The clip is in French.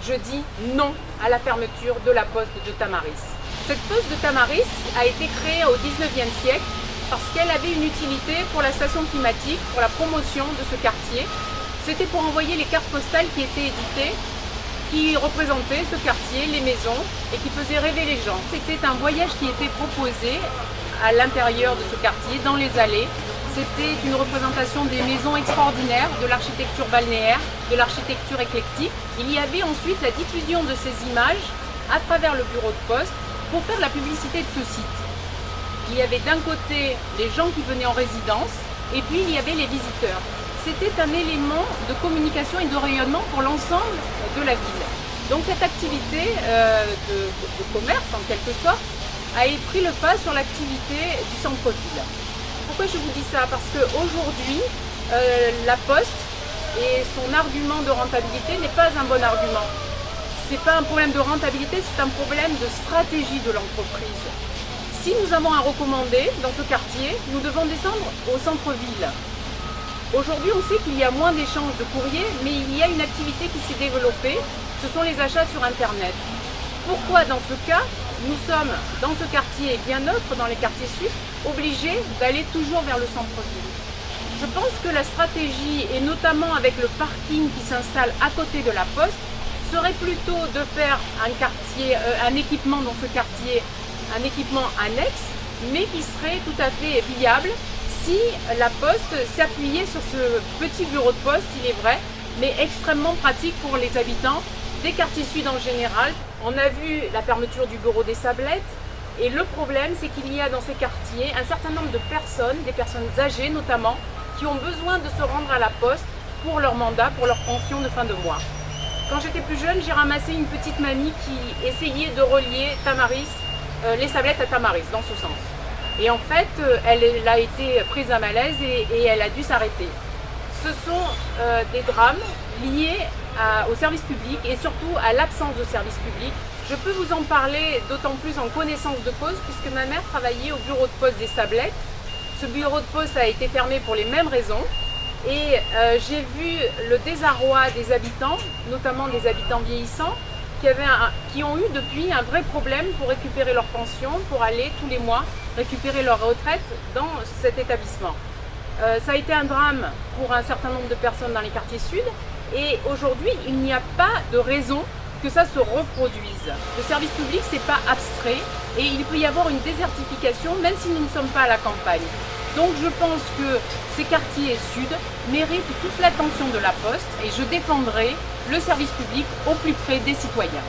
je dis non à la fermeture de la poste de Tamaris. Cette poste de Tamaris a été créée au 19e siècle parce qu'elle avait une utilité pour la station climatique, pour la promotion de ce quartier. C'était pour envoyer les cartes postales qui étaient éditées, qui représentaient ce quartier, les maisons, et qui faisaient rêver les gens. C'était un voyage qui était proposé à l'intérieur de ce quartier, dans les allées. C'était une représentation des maisons extraordinaires, de l'architecture balnéaire, de l'architecture éclectique. Il y avait ensuite la diffusion de ces images à travers le bureau de poste pour faire la publicité de ce site. Il y avait d'un côté les gens qui venaient en résidence et puis il y avait les visiteurs. C'était un élément de communication et de rayonnement pour l'ensemble de la ville. Donc cette activité de commerce en quelque sorte a pris le pas sur l'activité du centre-ville. Pourquoi je vous dis ça? Parce qu'aujourd'hui, la Poste et son argument de rentabilité n'est pas un bon argument. Ce n'est pas un problème de rentabilité, c'est un problème de stratégie de l'entreprise. Si nous avons un recommandé dans ce quartier, nous devons descendre au centre-ville. Aujourd'hui, on sait qu'il y a moins d'échanges de courrier, mais il y a une activité qui s'est développée, ce sont les achats sur Internet. Pourquoi dans ce cas, nous sommes dans ce quartier et bien d'autres, dans les quartiers sud, obligés d'aller toujours vers le centre-ville? Je pense que la stratégie, et notamment avec le parking qui s'installe à côté de la Poste, serait plutôt de faire un équipement dans ce quartier, un équipement annexe, mais qui serait tout à fait viable si la Poste s'appuyait sur ce petit bureau de poste, il est vrai, mais extrêmement pratique pour les habitants des quartiers sud en général. On a vu la fermeture du bureau des Sablettes et le problème c'est qu'il y a dans ces quartiers un certain nombre de personnes, des personnes âgées notamment, qui ont besoin de se rendre à la Poste pour leur mandat, pour leur pension de fin de mois. Quand j'étais plus jeune, j'ai ramassé une petite mamie qui essayait de relier Tamaris, les Sablettes à Tamaris, dans ce sens. Et en fait, elle a été prise à malaise et elle a dû s'arrêter. Ce sont des drames liés au service public et surtout à l'absence de service public. Je peux vous en parler d'autant plus en connaissance de cause puisque ma mère travaillait au bureau de poste des Sablettes. Ce bureau de poste a été fermé pour les mêmes raisons et j'ai vu le désarroi des habitants, notamment des habitants vieillissants, qui ont eu depuis un vrai problème pour récupérer leur pension, pour aller tous les mois récupérer leur retraite dans cet établissement. Ça a été un drame pour un certain nombre de personnes dans les quartiers sud et aujourd'hui il n'y a pas de raison que ça se reproduise. Le service public c'est pas abstrait et il peut y avoir une désertification même si nous ne sommes pas à la campagne. Donc je pense que ces quartiers sud méritent toute l'attention de la Poste et je défendrai le service public au plus près des citoyens.